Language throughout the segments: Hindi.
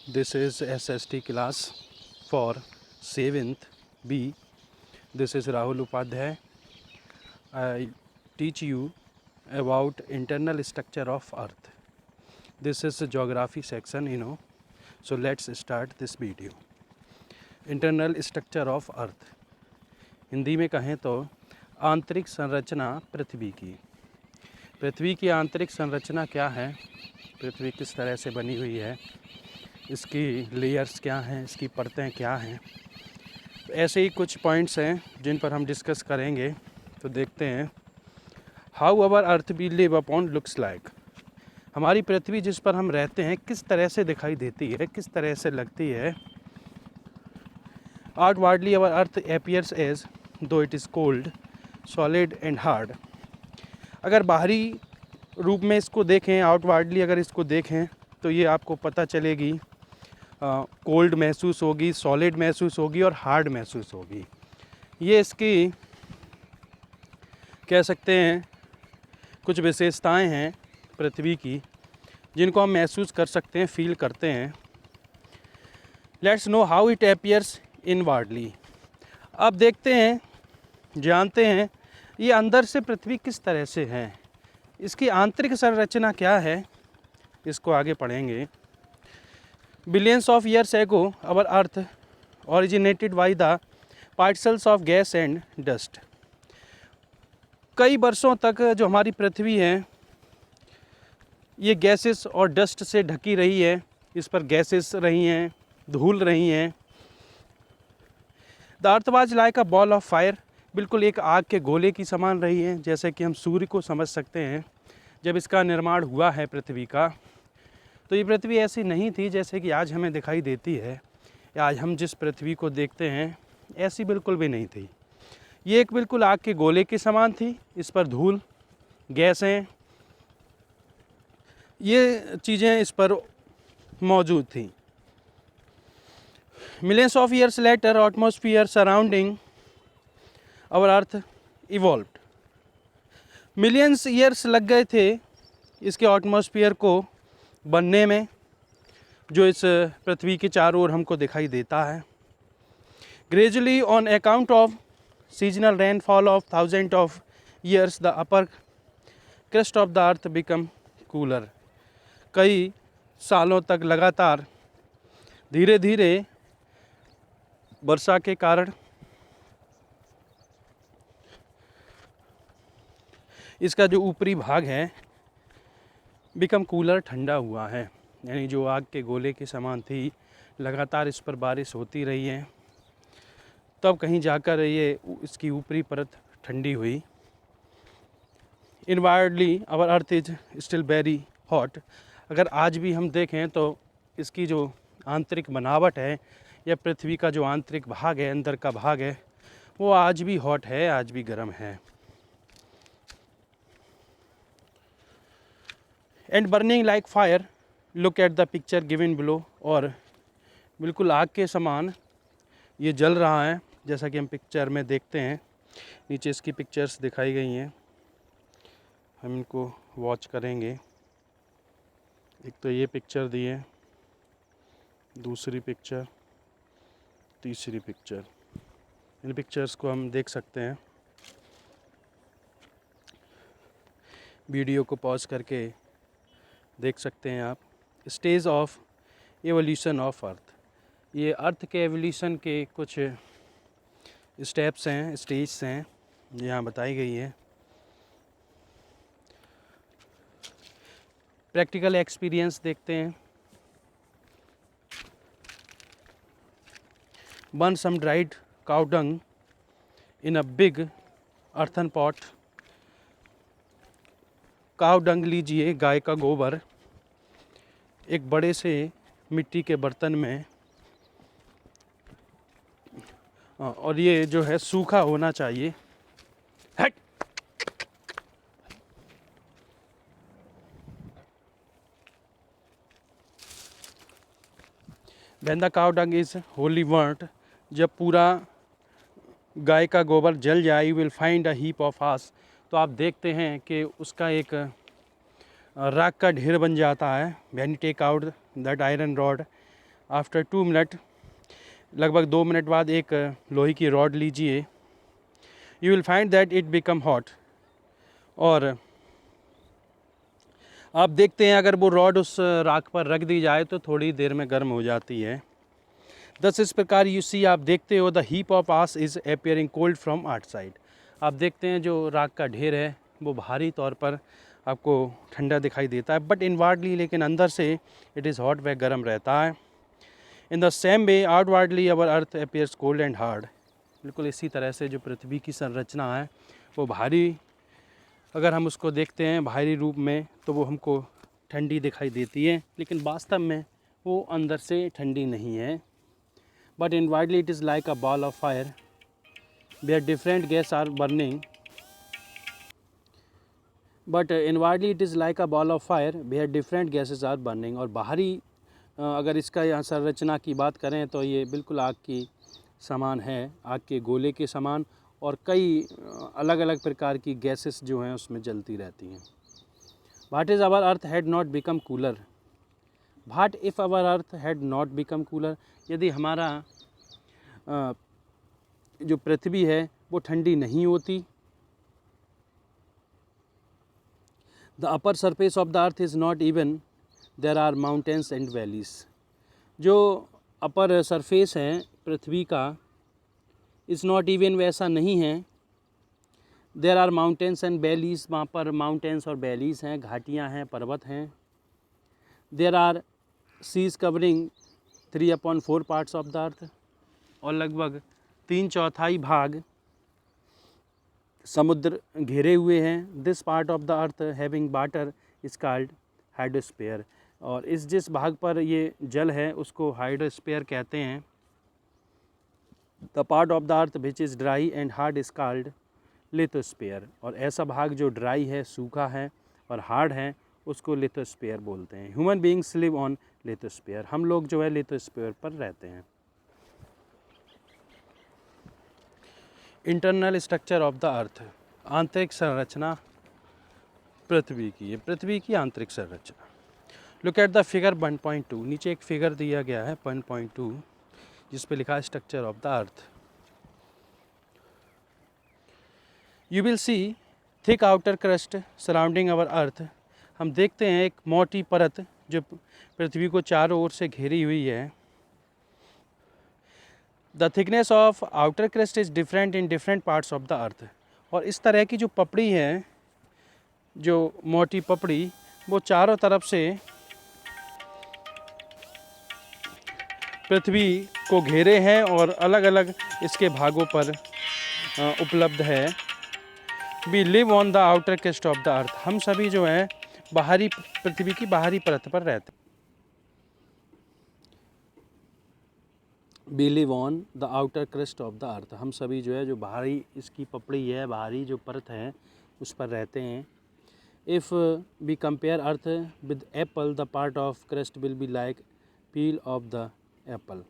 This is SST class for 7th B. This is Rahul Upadhyay. I teach you about internal structure of Earth. This is a geography section. So let's start this video. Internal structure of Earth. Hindi में कहें तो आंतरिक संरचना पृथ्वी की। पृथ्वी की आंतरिक संरचना क्या है, पृथ्वी किस तरह से बनी हुई है, इसकी लेयर्स क्या हैं, इसकी परतें क्या हैं, ऐसे ही कुछ पॉइंट्स हैं जिन पर हम डिस्कस करेंगे। तो देखते हैं। How our earth we live upon looks like. हमारी पृथ्वी जिस पर हम रहते हैं किस तरह से दिखाई देती है, किस तरह से लगती है। आउटवर्डली अवर अर्थ एपियर्स एज दो it is cold, solid and hard. अगर बाहरी रूप में इसको देखें, आउटवर्डली अगर इसको देखें तो ये आपको पता चलेगी कोल्ड महसूस होगी, सॉलिड महसूस होगी और हार्ड महसूस होगी। ये इसकी कह सकते हैं कुछ विशेषताएं हैं पृथ्वी की जिनको हम महसूस कर सकते हैं, फील करते हैं। Let's know how it appears inwardly. अब देखते हैं, जानते हैं ये अंदर से पृथ्वी किस तरह से है, इसकी आंतरिक संरचना क्या है, इसको आगे पढ़ेंगे। Billions of years ago our earth originated by the particles of gas and dust. कई वर्षों तक जो हमारी पृथ्वी है ये गैसेस और डस्ट से ढकी रही है। इस पर गैसेस रही हैं, धूल रही हैं। The earth was like a ball of fire. बिल्कुल एक आग के गोले की समान रही है, जैसे कि हम सूर्य को समझ सकते हैं। जब इसका निर्माण हुआ है पृथ्वी का, तो ये पृथ्वी ऐसी नहीं थी जैसे कि आज हमें दिखाई देती है, या आज हम जिस पृथ्वी को देखते हैं ऐसी बिल्कुल भी नहीं थी। ये एक बिल्कुल आग के गोले के समान थी। इस पर धूल, गैसें, ये चीज़ें इस पर मौजूद थी। Millions of years later atmosphere surrounding our earth evolved. Millions years लग गए थे इसके एटमॉस्फेयर को बनने में, जो इस पृथ्वी के चारों ओर हमको दिखाई देता है। Gradually on account of seasonal rainfall of thousand of years the upper crust of the earth become cooler. कई सालों तक लगातार धीरे धीरे वर्षा के कारण इसका जो ऊपरी भाग है बिकम कूलर, ठंडा हुआ है। यानी जो आग के गोले के समान थी, लगातार इस पर बारिश होती रही है, तब कहीं जाकर ये इसकी ऊपरी परत ठंडी हुई। Inwardly our earth is still very hot. अगर आज भी हम देखें तो इसकी जो आंतरिक बनावट है या पृथ्वी का जो आंतरिक भाग है, अंदर का भाग है, वो आज भी हॉट है, आज भी गर्म है। And burning like fire, look at the picture given below. और बिल्कुल आग के समान ये जल रहा है, जैसा कि हम पिक्चर में देखते हैं। नीचे इसकी पिक्चर्स दिखाई गई हैं, हम इनको वॉच करेंगे। एक तो ये पिक्चर दी है, दूसरी पिक्चर, तीसरी पिक्चर। इन पिक्चर्स को हम देख सकते हैं। वीडियो को पॉज करके देख सकते हैं आप। Stage of evolution of earth. ये अर्थ के एवोल्यूशन के कुछ स्टेप्स हैं, स्टेज हैं, यहाँ बताई गई है। प्रैक्टिकल एक्सपीरियंस देखते हैं। Burn some dried cow dung in a big earthen pot. Cow dung लीजिए, गाय का गोबर, एक बड़े से मिट्टी के बर्तन में, और ये जो है सूखा होना चाहिए। हट! When the cow dung is wholly burnt, जब पूरा गाय का गोबर जल जाए, you will find a heap of ash। तो आप देखते हैं कि उसका एक राख का ढेर बन जाता है। When you take out that iron rod, after 2 minute, लगभग 2 मिनट बाद एक लोहे की रॉड लीजिए, you will find that it become hot. और आप देखते हैं अगर वो रॉड उस राख पर रख दी जाए तो थोड़ी देर में गर्म हो जाती है। दस इस प्रकार यू सी, आप देखते हो the heap of ash is appearing cold from outside. आप देखते हैं जो राख का ढेर है वो बाहरी तौर पर आपको ठंडा दिखाई देता है, बट इनवार्डली, लेकिन अंदर से इट इज़ हॉट, वह गर्म रहता है। In the same way outwardly our earth appears cold and hard. बिल्कुल इसी तरह से जो पृथ्वी की संरचना है वो बाहरी, अगर हम उसको देखते हैं बाहरी रूप में तो वो हमको ठंडी दिखाई देती है, लेकिन वास्तव में वो अंदर से ठंडी नहीं है। But inwardly it is like a ball of fire where different gas are burning. But inwardly it is like a ball of fire where different gases are burning. और बाहरी अगर इसका यहाँ संरचना की बात करें तो ये बिल्कुल आग की समान है, आग के गोले के समान, और कई अलग अलग प्रकार की गैसेस जो हैं उसमें जलती रहती हैं। What is our earth had not become cooler. What if our earth had not become cooler, यदि हमारा जो पृथ्वी है वो ठंडी नहीं होती। The upper surface of the earth is not even, there are mountains and valleys. जो अपर सरफेस है पृथ्वी का इज़ नॉट इवन, वैसा नहीं है। There are mountains and valleys, वहाँ पर माउंटेन्स और वैलीज़ हैं, घाटियाँ हैं, पर्वत हैं। There are seas covering 3/4 parts of the earth, और लगभग 3/4 भाग समुद्र घेरे हुए हैं। This part of the earth having water is called hydrosphere. और इस जिस भाग पर ये जल है उसको हाइड्रोस्फीयर कहते हैं। The part of the earth which is dry and hard is called lithosphere. और ऐसा भाग जो ड्राई है, सूखा है और हार्ड है, उसको लिथोस्फीयर बोलते हैं। Human beings live on lithosphere. हम लोग जो है लिथोस्फीयर पर रहते हैं। इंटरनल स्ट्रक्चर ऑफ द अर्थ, आंतरिक संरचना पृथ्वी की, ये पृथ्वी की आंतरिक संरचना। लुक एट द फिगर 1.2, नीचे एक फिगर दिया गया है 1.2 जिस पे लिखा है structure of the earth. You will see thick outer crust surrounding our earth. हम देखते हैं एक मोटी परत जो पृथ्वी को चारों ओर से घेरी हुई है। The thickness of outer crust is different in different parts of the earth. और इस तरह की जो पपड़ी है, जो मोटी पपड़ी, वो चारों तरफ से पृथ्वी को घेरे हैं और अलग अलग इसके भागों पर उपलब्ध है। We live on the outer crust of the earth. हम सभी जो हैं बाहरी, पृथ्वी की बाहरी परत पर रहते हैं। We live on the outer crust of the earth. हम सभी जो है जो बाहरी इसकी पपड़ी है, बाहरी जो परत है, उस पर रहते हैं। If we compare earth with apple, the part of crust will be like peel of the apple.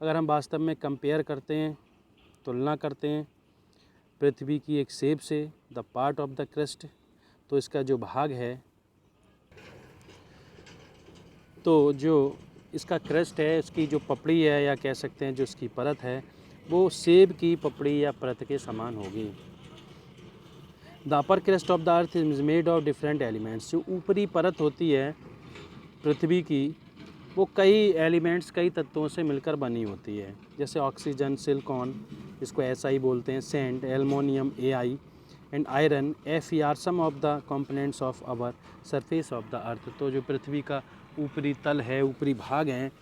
अगर हम वास्तव में कंपेयर करते हैं, तुलना करते हैं पृथ्वी की एक सेब से, the part of the crust, तो इसका जो भाग है, तो जो इसका क्रस्ट है, इसकी जो पपड़ी है, या कह सकते हैं जो इसकी परत है, वो सेब की पपड़ी या परत के समान होगी। The upper crust of the earth is made of different elements. जो ऊपरी परत होती है पृथ्वी की, वो कई एलिमेंट्स, कई तत्वों से मिलकर बनी होती है। जैसे ऑक्सीजन, सिलिकॉन, इसको SI बोलते हैं, sand, aluminium AI, and iron FeR, some of the components of our surface of the earth. तो जो पृथ्वी का ऊपरी तल है, ऊपरी भाग हैं,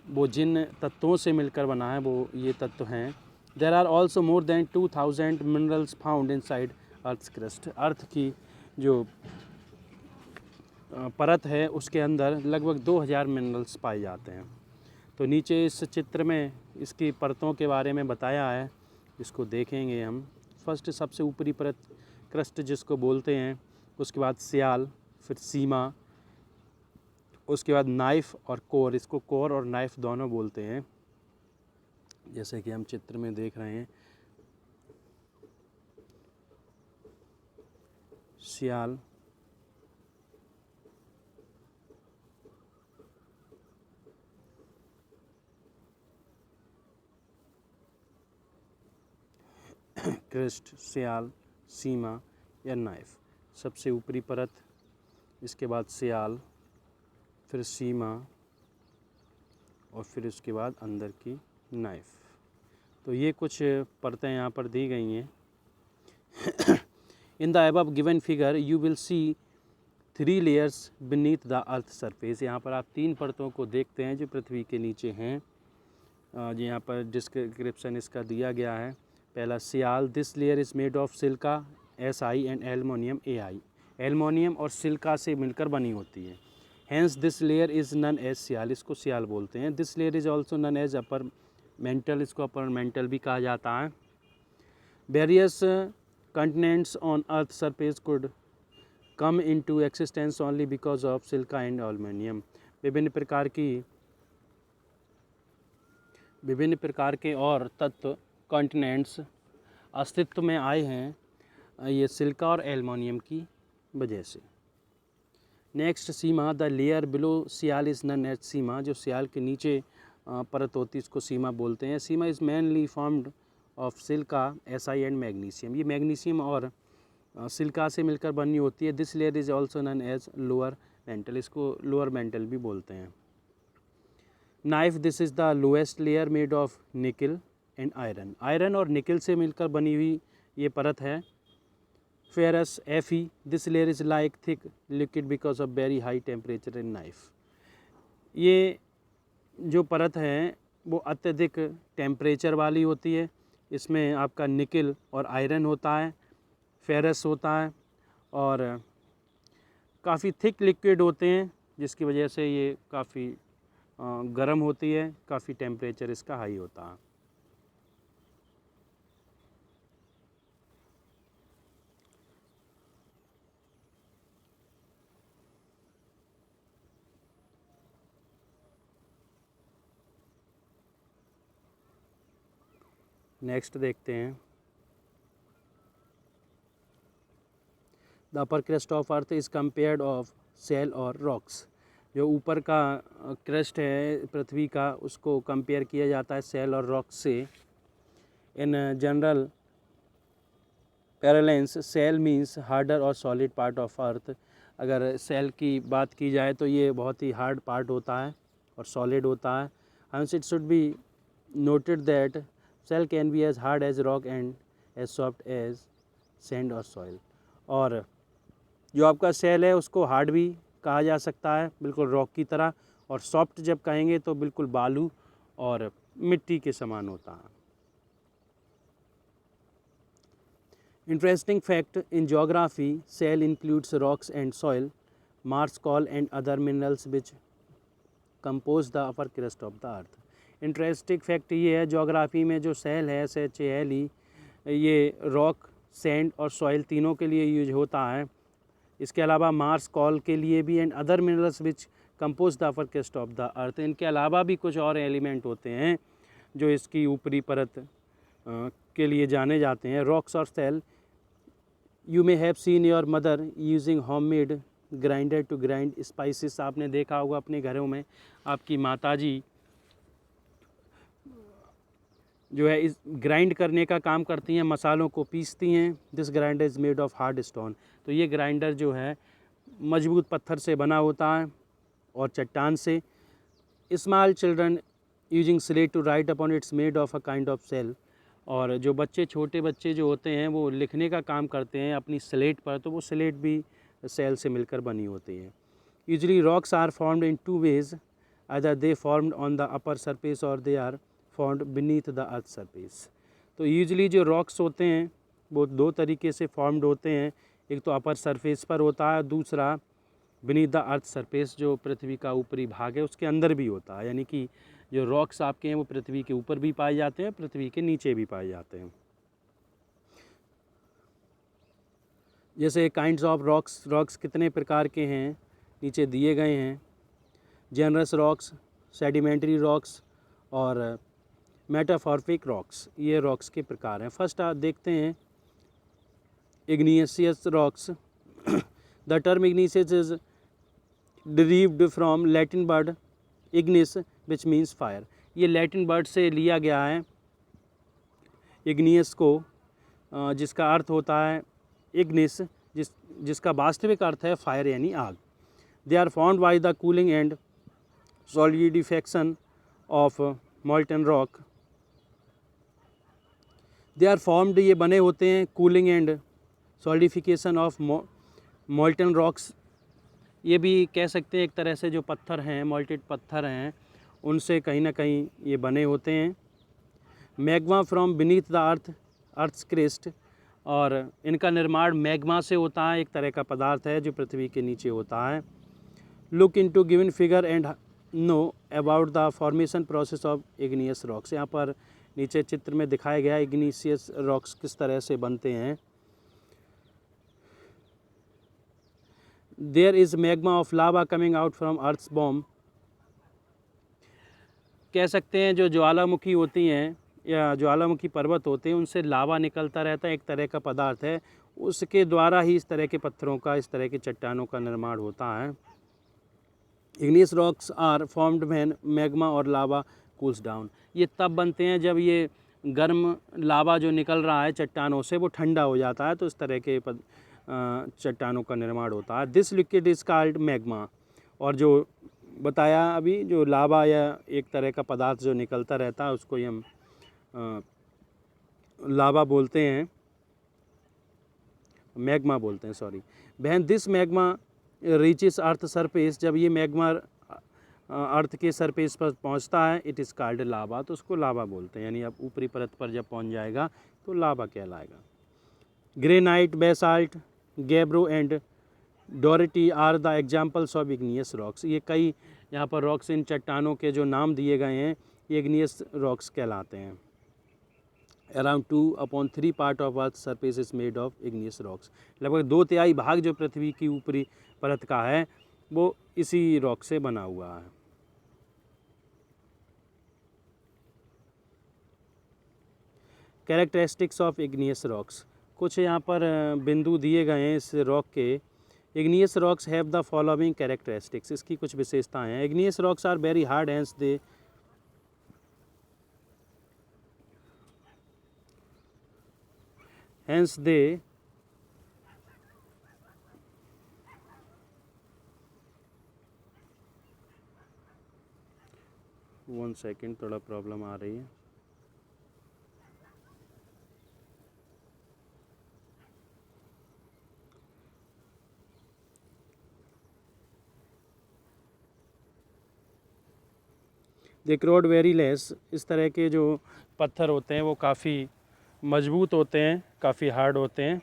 वो जिन तत्वों से मिलकर बना है वो ये तत्व हैं। There are also more than 2000 minerals found inside earth crust. Earth की जो परत है उसके अंदर लगभग 2000 मिनरल्स पाए जाते हैं। तो नीचे इस चित्र में इसकी परतों के बारे में बताया है, इसको देखेंगे हम। फर्स्ट सबसे ऊपरी परत क्रस्ट जिसको बोलते हैं, उसके बाद स्याल, फिर सीमा, उसके बाद नाइफ और कोर। इसको कोर और नाइफ दोनों बोलते हैं, जैसे कि हम चित्र में देख रहे हैं। स्याल, क्रेस्ट, स्याल, सीमा या नाइफ। सबसे ऊपरी परत, इसके बाद स्याल, फिर सीमा और फिर उसके बाद अंदर की नाइफ। तो ये कुछ परतें यहाँ पर दी गई हैं। In the above given figure you will C 3 layers beneath the earth surface. यहाँ पर आप 3 परतों को देखते हैं जो पृथ्वी के नीचे हैं। यहाँ पर डिस्क्रिप्शन इसका दिया गया है। पहला sial, this layer is made of silica SI and aluminium AI। Aluminium और सिल्का से मिलकर बनी होती है। Hence this layer is known as sial, इसको सियाल बोलते हैं। This layer is also known as upper mantle, इसको अपर मेंटल भी कहा जाता है। Various continents on earth surface could come into existence only because of silica and aluminium. विभिन्न प्रकार के और तत्व कॉन्टिनेंट्स अस्तित्व में आए हैं ये सिल्का और एलुमिनियम की वजह से। Next, sima, the layer below sial is known as sima. जो सियाल के नीचे परत होती है इसको सीमा बोलते हैं। Sima is mainly formed of silica SI and magnesium. ये मैग्नीशियम और सिल्का से मिलकर बनी होती है। This layer is also known as lower mantle, इसको लोअर मेंटल भी बोलते हैं। Nife, this is the lowest layer made of nickel and iron. Iron और निकल से मिलकर बनी हुई ये परत है। Ferrous, Fe, this layer is like thick liquid because of very high temperature in knife. ये जो परत है वो अत्यधिक टेम्परेचर वाली होती है। इसमें आपका निकल और आयरन होता है, फेरस होता है और काफ़ी थिक लिक्विड होते हैं, जिसकी वजह से ये काफ़ी गर्म होती है, काफ़ी टेम्परेचर इसका हाई होता है। नेक्स्ट देखते हैं, the upper crust of earth is compared of shale और रॉक्स। जो ऊपर का क्रस्ट है पृथ्वी का उसको कंपेयर किया जाता है सेल और रॉक्स से। In general parlance, shell means harder और सॉलिड पार्ट ऑफ अर्थ। अगर सेल की बात की जाए तो ये बहुत ही हार्ड पार्ट होता है और सॉलिड होता है। Hence it should be noted that shale can be as hard as rock and as soft as sand और सॉइल। और जो आपका सेल है उसको हार्ड भी कहा जा सकता है, बिल्कुल रॉक की तरह, और सॉफ्ट जब कहेंगे तो बिल्कुल बालू और मिट्टी के समान होता है। Interesting fact in geography, shale includes rocks and soil, marls, coal and other minerals which compose the upper crust of the earth. Interesting fact ये है ज्योग्राफी में जो सेल है SHAL, ये रॉक, सैंड और सॉइल तीनों के लिए यूज होता है। इसके अलावा मार्स, कॉल के लिए भी, and other minerals which compose the upper crust of the अर्थ। इनके अलावा भी कुछ और एलिमेंट होते हैं जो इसकी ऊपरी परत के लिए जाने जाते हैं। रॉक्स और shale, you may have seen your mother using homemade grinder to grind spices. आपने देखा होगा अपने घरों में आपकी माताजी जो है इस ग्राइंड करने का काम करती हैं, मसालों को पीसती हैं। This grinder is made of hard stone. तो ये ग्राइंडर जो है मजबूत पत्थर से बना होता है और चट्टान से। Small children using slate to write upon it's made of a kind of shale. और जो बच्चे, छोटे बच्चे जो होते हैं वो लिखने का काम करते हैं अपनी स्लेट पर, तो वो स्लेट भी सेल से मिलकर बनी होती है। Usually rocks are formed in 2 ways, either they formed on the upper surface or they are formed beneath the earth surface। तो यूजली जो रॉक्स होते हैं वो 2 तरीके से फॉर्म्ड होते हैं, एक तो अपर सरफेस पर होता है, दूसरा बीनीथ द अर्थ सरफेस, जो पृथ्वी का ऊपरी भाग है उसके अंदर भी होता है। यानी कि जो रॉक्स आपके हैं वो पृथ्वी के ऊपर भी पाए जाते हैं, पृथ्वी के नीचे भी पाए जाते हैं। जैसे काइंड्स ऑफ रॉक्स, रॉक्स कितने प्रकार के हैं नीचे दिए गए हैं। जेनरस रॉक्स, सेडिमेंट्री रॉक्स और मेटामॉर्फिक रॉक्स, ये रॉक्स के प्रकार हैं। फर्स्ट आप देखते हैं igneous rocks. The term igneous is derived from Latin word ignis which means fire. ये लैटिन वर्ड से लिया गया है इग्नियस को, जिसका अर्थ होता है इग्निस, जिसका वास्तविक अर्थ है फायर यानी आग। They are formed by the cooling and solidification of molten rock. They are formed, ये बने होते हैं cooling and solidification of molten rocks. ये भी कह सकते हैं एक तरह से जो पत्थर हैं, मोल्टेड पत्थर हैं, उनसे कहीं ना कहीं ये बने होते हैं। Magma from beneath the earth's crust, और इनका निर्माण मैग्मा से होता है, एक तरह का पदार्थ है जो पृथ्वी के नीचे होता है। Look into given figure and know about the formation process of igneous rocks. यहाँ पर नीचे चित्र में दिखाया गया इग्नियस रॉक्स किस तरह से बनते हैं। There is magma of lava coming out from earth's womb. कह सकते हैं जो ज्वालामुखी होती हैं या ज्वालामुखी पर्वत होते हैं, उनसे लावा निकलता रहता है, एक तरह का पदार्थ है, उसके द्वारा ही इस तरह के पत्थरों का, इस तरह की चट्टानों का निर्माण होता है। Igneous rocks are formed when magma और लावा कूल्स डाउन। ये तब बनते हैं जब ये गर्म लावा जो निकल रहा है चट्टानों से वो ठंडा हो जाता है, तो इस तरह के चट्टानों का निर्माण होता है। This liquid is called magma. और जो बताया अभी, जो लावा या एक तरह का पदार्थ जो निकलता रहता है उसको ही हम लावा बोलते हैं, मैग्मा बोलते हैं, sorry. When this magma reaches earth surface, जब ये मैग्मा अर्थ के सरफेस पर पहुंचता है, इट इज़ कॉल्ड लावा, तो उसको लावा बोलते हैं, यानी अब ऊपरी परत पर जब पहुंच जाएगा तो लावा कहलाएगा। Granite, basalt, gabbro and diorite are the examples of igneous rocks. ये कई यहाँ पर रॉक्स, इन चट्टानों के जो नाम दिए गए हैं, ये इग्नियस रॉक्स कहलाते हैं। Around 2/3 part of earth surface is made of igneous rocks. लगभग 2/3 भाग जो पृथ्वी की ऊपरी परत का है वो इसी रॉक से बना हुआ है। कैरेक्टरिस्टिक्स ऑफ इग्नियस रॉक्स, कुछ यहाँ पर बिंदु दिए गए हैं इस रॉक के। Igneous rocks have the following characteristics, इसकी कुछ विशेषताएं हैं। Igneous rocks are very hard hence they one second, थोड़ा प्रॉब्लम आ रही है। दे क्रोड वेरी लेस, इस तरह के जो पत्थर होते हैं वो काफ़ी मजबूत होते हैं, काफ़ी हार्ड होते हैं।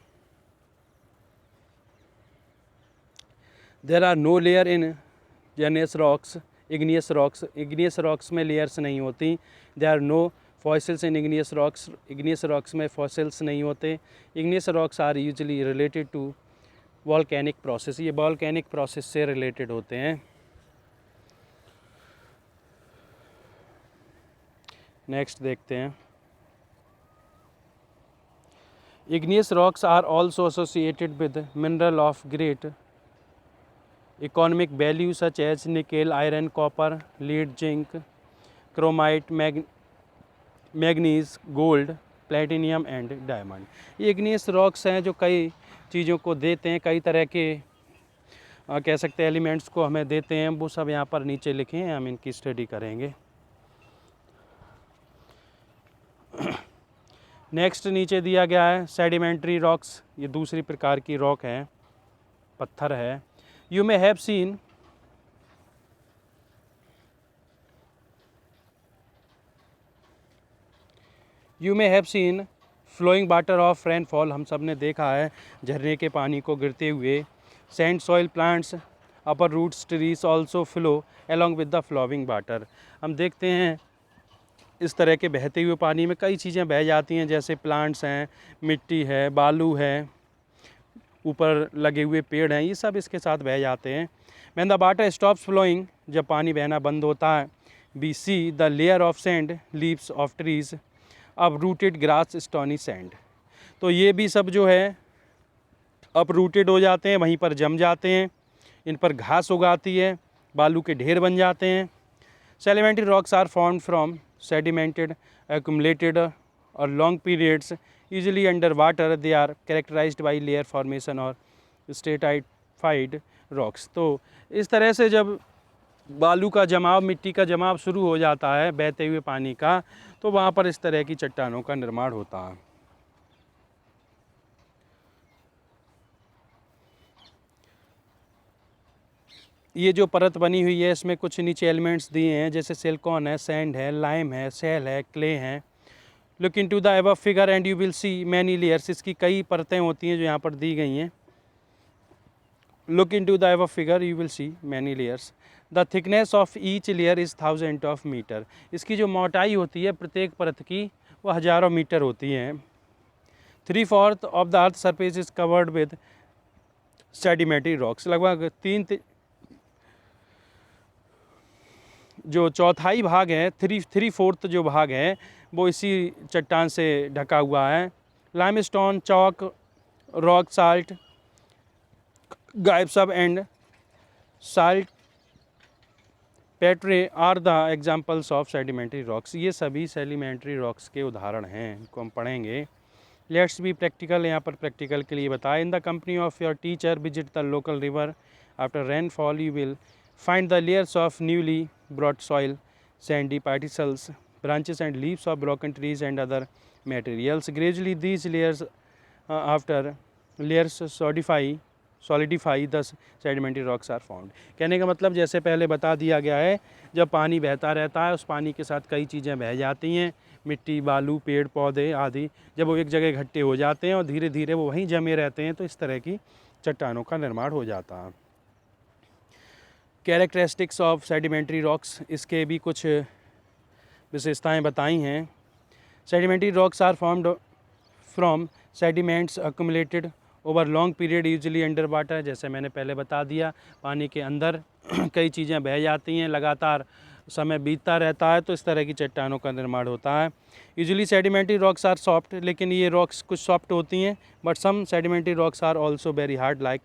There are no layer in igneous rocks में लेयर्स नहीं होती। There are no fossils in igneous rocks में फॉसिल्स नहीं होते। Igneous rocks are usually related to volcanic process, ये वॉल्केनिक प्रोसेस से रिलेटेड होते हैं। नेक्स्ट देखते हैं। Igneous rocks are also associated with mineral of great economic value such as nickel, iron, copper, lead, zinc, chromite, manganese, gold, platinum and diamond. ये इग्नियस रॉक्स हैं जो कई चीज़ों को देते हैं, कई तरह के कह सकते हैं एलिमेंट्स को हमें देते हैं। वो सब यहाँ पर नीचे लिखे हैं, हम इनकी स्टडी करेंगे। नेक्स्ट नीचे दिया गया है सेडिमेंट्री रॉक्स, ये दूसरी प्रकार की रॉक है, पत्थर है। You may have seen flowing water of rainfall, हम सब ने देखा है झरने के पानी को गिरते हुए। Sand soil plants, upper roots trees also flow along with the flowing water. हम देखते हैं इस तरह के बहते हुए पानी में कई चीज़ें बह जाती हैं, जैसे प्लांट्स हैं, मिट्टी है, बालू है, ऊपर लगे हुए पेड़ हैं, ये सब इसके साथ बह जाते हैं। When the water stops flowing, जब पानी बहना बंद होता है, we see the layer of sand, leaves of trees, uprooted grass, stony sand. तो ये भी सब जो है अपरूटेड हो जाते हैं, वहीं पर जम जाते हैं, इन पर घास उगाती है, बालू के ढेर बन जाते हैं। Sedimentary rocks are formed from sedimented accumulated or long periods usually under water. They are characterized by layer formation or stratified rocks. तो इस तरह से जब बालू का जमाव, मिट्टी का जमाव शुरू हो जाता है बहते हुए पानी का, तो वहाँ पर इस तरह की चट्टानों का निर्माण होता है। ये जो परत बनी हुई है इसमें कुछ नीचे एलिमेंट्स दिए हैं, जैसे सिलिकॉन है, सैंड है, लाइम है, सेल है, क्ले है। Look into the above figure and you will see many layers. इसकी कई परतें होती हैं जो यहाँ पर दी गई हैं। Look into the above figure you will see many layers. The thickness of each layer is 1000 of metre. इसकी जो मोटाई होती है प्रत्येक परत की वो हज़ारों मीटर होती हैं। 3/4 of the earth surface is covered with sedimentary rocks. लगभग जो चौथाई भाग है, 3/4 जो भाग है वो इसी चट्टान से ढका हुआ है। Limestone, chalk, rock salt, gypsum and saltpetre are the examples of sedimentary rocks. ये सभी सेडिमेंट्री रॉक्स के उदाहरण हैं, इनको हम पढ़ेंगे। Let's be practical. यहाँ पर प्रैक्टिकल के लिए बताएं। In the company of your teacher visit the local river after rainfall. You will find the layers of newly brought soil, sandy particles, branches and leaves of broken trees and other materials. Gradually these layers after layers solidify the sedimentary rocks are found. कहने का मतलब जैसे पहले बता दिया गया है, जब पानी बहता रहता है उस पानी के साथ कई चीज़ें बह जाती हैं, मिट्टी, बालू, पेड़ पौधे आदि। जब वो एक जगह इकट्ठे हो जाते हैं और धीरे धीरे वो वहीं जमे रहते हैं तो इस तरह की चट्टानों का निर्माण हो जाता है। कैरेक्टरिस्टिक्स ऑफ सेडिमेंट्री रॉक्स, इसके भी कुछ विशेषताएं बताई हैं। Sedimentary rocks are formed from sediments accumulated over long period usually under water. जैसे मैंने पहले बता दिया, पानी के अंदर कई चीज़ें बह जाती हैं, लगातार समय बीतता रहता है तो इस तरह की चट्टानों का निर्माण होता है। Usually sedimentary rocks are soft, लेकिन ये रॉक्स कुछ सॉफ्ट होती हैं, but some sedimentary rocks are also very hard like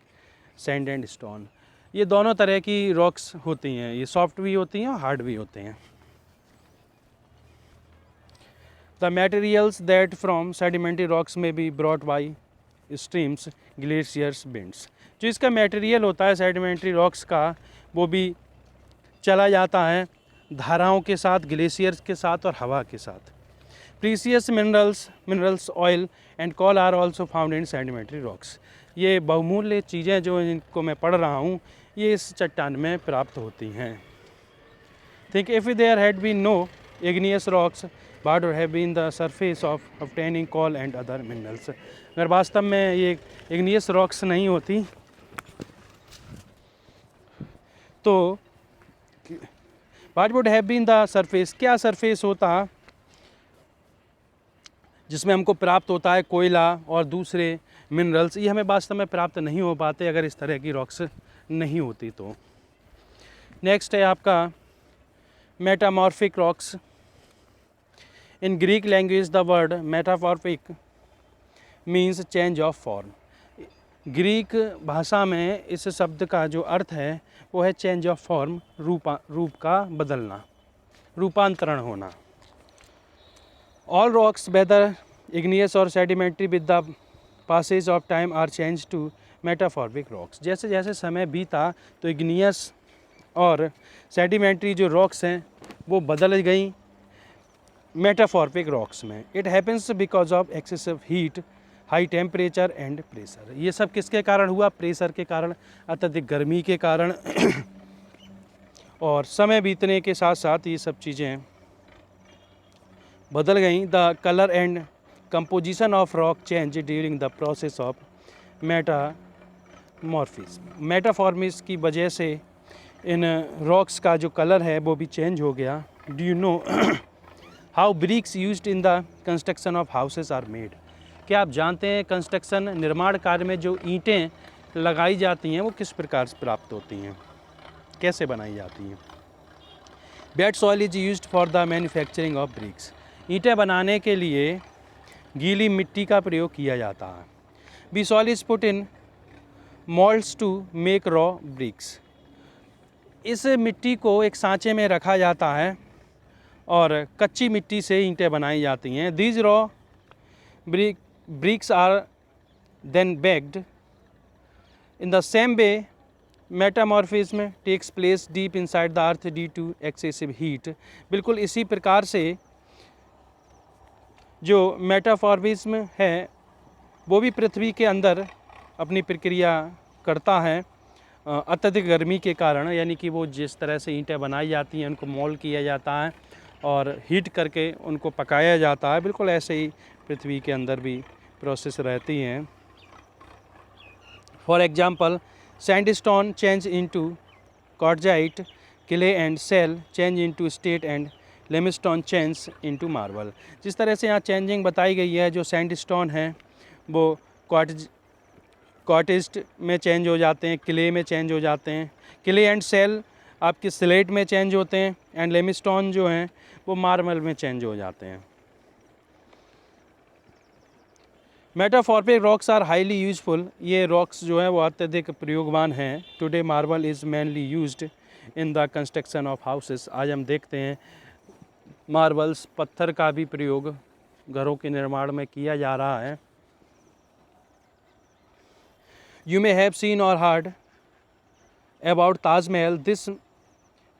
sand and stone. ये दोनों तरह की रॉक्स होती हैं, ये सॉफ्ट भी होती हैं और हार्ड भी होते हैं। The materials that from sedimentary rocks में be brought by streams, glaciers, winds. जो इसका मटेरियल होता है सेडिमेंट्री रॉक्स का, वो भी चला जाता है धाराओं के साथ, ग्लेशियर्स के साथ और हवा के साथ। Precious minerals, oil and coal are also found in sedimentary rocks. ये बहुमूल्य चीज़ें जो इनको मैं पढ़ रहा हूँ ये इस चट्टान में प्राप्त होती हैं। Think if there had been no igneous rocks what would have been the surface of obtaining coal and other minerals। अगर वास्तव में ये इग्नियस रॉक्स नहीं होती तो what would have been the surface, क्या सरफेस होता जिसमें हमको प्राप्त होता है कोयला और दूसरे मिनरल्स। ये हमें वास्तव में प्राप्त नहीं हो पाते अगर इस तरह की रॉक्स नहीं होती तो। नेक्स्ट है आपका metamorphic rocks. In Greek language the word metamorphic means change of form. Greek भाषा में इस शब्द का जो अर्थ है वो है चेंज ऑफ फॉर्म, रूप का बदलना, रूपांतरण होना। ऑल रॉक्स वेदर इग्नियस और sedimentary with the passage of time are change to metamorphic rocks. जैसे जैसे समय बीता तो इग्नियस और सेडिमेंट्री जो रॉक्स हैं वो बदल गई मेटामॉर्फिक रॉक्स में। It happens because of excessive heat, high temperature and pressure. ये सब किसके कारण हुआ? प्रेशर के कारण, अत्यधिक गर्मी के कारण और समय बीतने के साथ साथ ये सब चीज़ें बदल गई। The colour and composition of rock change during the process of metamorphism. Metamorphism की वजह से इन रॉक्स का जो कलर है वो भी चेंज हो गया। Do you know how bricks used in the construction of houses are made? क्या आप जानते हैं कंस्ट्रक्शन, निर्माण कार्य में जो ईंटें लगाई जाती हैं वो किस प्रकार से प्राप्त होती हैं, कैसे बनाई जाती हैं? Wait soil is used for the manufacturing of BRICS. ईंटें बनाने के लिए गीली मिट्टी का प्रयोग किया जाता है। Be soil is put in moulds to make raw bricks. इस मिट्टी को एक सांचे में रखा जाता है और कच्ची मिट्टी से ईंटें बनाई जाती हैं। These raw brick bricks are then baked. In the same way, metamorphism takes place deep inside the earth due to excessive heat. बिल्कुल इसी प्रकार से जो मेटाफॉर्मिज्म है वो भी पृथ्वी के अंदर अपनी प्रक्रिया करता है अत्यधिक गर्मी के कारण, यानी कि वो जिस तरह से ईंटें बनाई जाती हैं उनको मोल्ड किया जाता है और हीट करके उनको पकाया जाता है, बिल्कुल ऐसे ही पृथ्वी के अंदर भी प्रोसेस रहती हैं. For example, sandstone change into quartzite, clay and shale change into slate and limestone change into marble. जिस तरह से यहाँ चेंजिंग बताई गई है, जो सैंडस्टोन है वो क्वार्टिस्ट में चेंज हो जाते हैं, क्ले में चेंज हो जाते हैं, क्ले एंड सेल आपके स्लेट में चेंज होते हैं, एंड लेमस्टोन जो हैं वो मार्बल में चेंज हो जाते हैं. Metamorphic rocks are highly useful. ये रॉक्स जो है वो अत्यधिक प्रयोगवान हैं. Today marble is mainly used in the construction of houses. आज हम देखते हैं मार्बल्स, पत्थर का भी प्रयोग घरों के निर्माण में किया जा रहा है. You may have seen or heard about Taj Mahal. This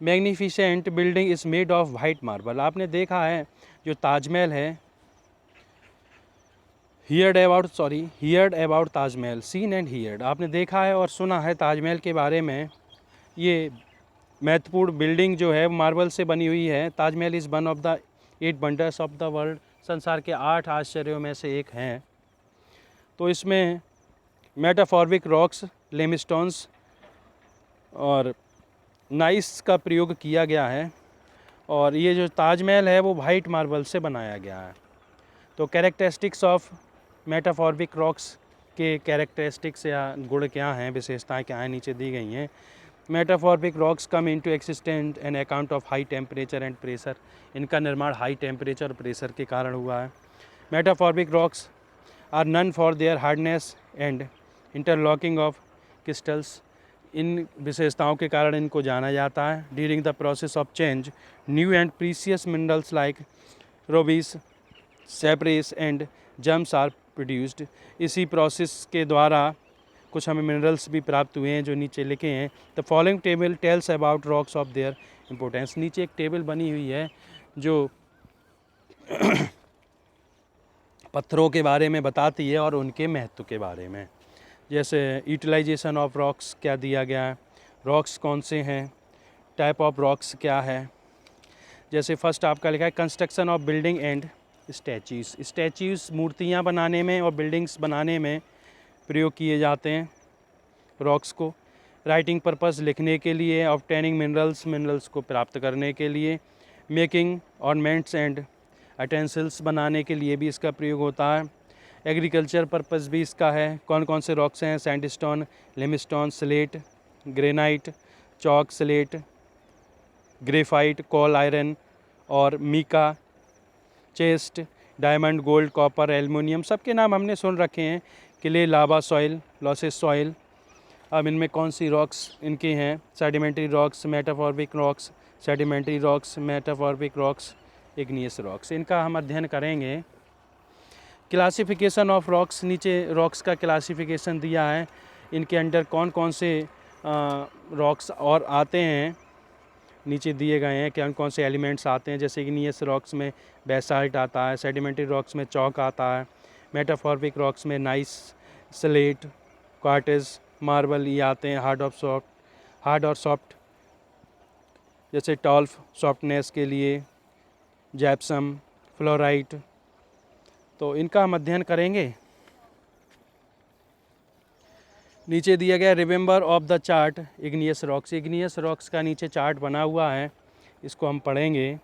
magnificent building is made of white marble. आपने देखा है जो ताजमहल है, heard about Taj Mahal, seen and heard. आपने देखा है और सुना है ताजमहल के बारे में. ये महत्वपूर्ण बिल्डिंग जो है मार्बल से बनी हुई है. Taj Mahal is one of the 8 wonders of the world. संसार के 8 आश्चर्यों में से एक हैं. तो इसमें मेटाफॉर्मिक रॉक्स, लेमस्टोन्स और नाइस का प्रयोग किया गया है. और ये जो ताजमहल है वो वाइट मार्बल से बनाया गया है. तो कैरेक्टरिस्टिक्स ऑफ मेटाफॉर्मिक रॉक्स के कैरेक्टरिस्टिक्स या गुण क्या हैं, विशेषताएं क्या हैं, नीचे दी गई हैं. Metamorphic rocks come into existent on account of high temperature and pressure. इनका निर्माण हाई टेम्परेचर और प्रेशर के कारण हुआ है. Metamorphic rocks are known for their hardness and interlocking of crystals. इन विशेषताओं के कारण इनको जाना जाता है. During the process of change new and precious minerals like rubies, sapphires and gems are produced. इसी प्रोसेस के द्वारा कुछ हमें मिनरल्स भी प्राप्त हुए हैं जो नीचे लिखे हैं. The following table tells about rocks of their importance. नीचे एक टेबल बनी हुई है जो पत्थरों के बारे में बताती है और उनके महत्व के बारे में. जैसे यूटिलाइजेशन ऑफ रॉक्स क्या दिया गया है, रॉक्स कौन से हैं, टाइप ऑफ रॉक्स क्या है. जैसे फर्स्ट आपका लिखा है कंस्ट्रक्शन ऑफ बिल्डिंग एंड स्टैच्यूज़. स्टैच्यूज़ मूर्तियाँ बनाने में और बिल्डिंग्स बनाने में प्रयोग किए जाते हैं रॉक्स को. राइटिंग पर्पस, लिखने के लिए. ऑब्टेनिंग मिनरल्स को प्राप्त करने के लिए. मेकिंग ऑर्नामेंट्स एंड अटेंसिल्स बनाने के लिए भी इसका प्रयोग होता है. एग्रीकल्चर पर्पस भी इसका है. कौन कौन से रॉक्स हैं, sandstone, limestone, slate, granite, chalk, slate, graphite, coal, iron और mica, schist, diamond, gold, copper, aluminium. सबके नाम हमने सुन रखे हैं. Clay, lava soil, loess soil. अब इनमें कौन सी रॉक्स इनकी हैं, sedimentary rocks, metamorphic rocks, sedimentary rocks, metamorphic rocks, igneous rocks. इनका हम अध्ययन करेंगे. क्लासिफिकेशन ऑफ रॉक्स, नीचे रॉक्स का क्लासिफिकेशन दिया है. इनके अंडर कौन कौन से रॉक्स और आते हैं नीचे दिए गए हैं. कौन कौन से एलिमेंट्स आते हैं. जैसे इग्नियस रॉक्स में बेसाल्ट आता है, सेडिमेंट्री रॉक्स में चॉक आता है, मेटाफॉर्मिक रॉक्स में नाइस, स्लेट, क्वार्ट्ज, मार्बल ये आते हैं. हार्ड और सॉफ्ट जैसे टॉल्फ सॉफ्टनेस के लिए, जैप्सम, फ्लोराइट. तो इनका हम अध्ययन करेंगे. नीचे दिया गया remember of the chart igneous rocks. Igneous rocks का नीचे चार्ट बना हुआ है, इसको हम पढ़ेंगे.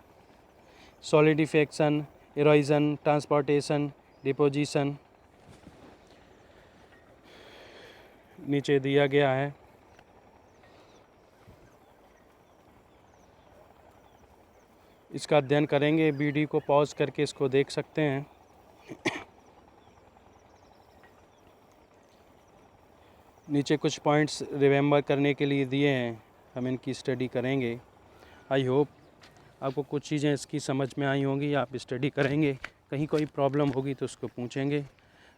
सॉलिडिफिकेशन, इरोजन, ट्रांसपोर्टेशन, डिपोजिशन नीचे दिया गया है. इसका अध्ययन करेंगे. वीडियो को पॉज करके इसको देख सकते हैं. नीचे कुछ पॉइंट्स रिमेंबर करने के लिए दिए हैं, हम इनकी स्टडी करेंगे. आई होप आपको कुछ चीज़ें इसकी समझ में आई होंगी. आप स्टडी करेंगे, कहीं कोई प्रॉब्लम होगी तो उसको पूछेंगे.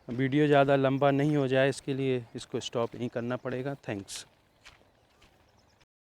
वीडियो ज़्यादा लंबा नहीं हो जाए इसके लिए इसको स्टॉप नहीं करना पड़ेगा। थैंक्स।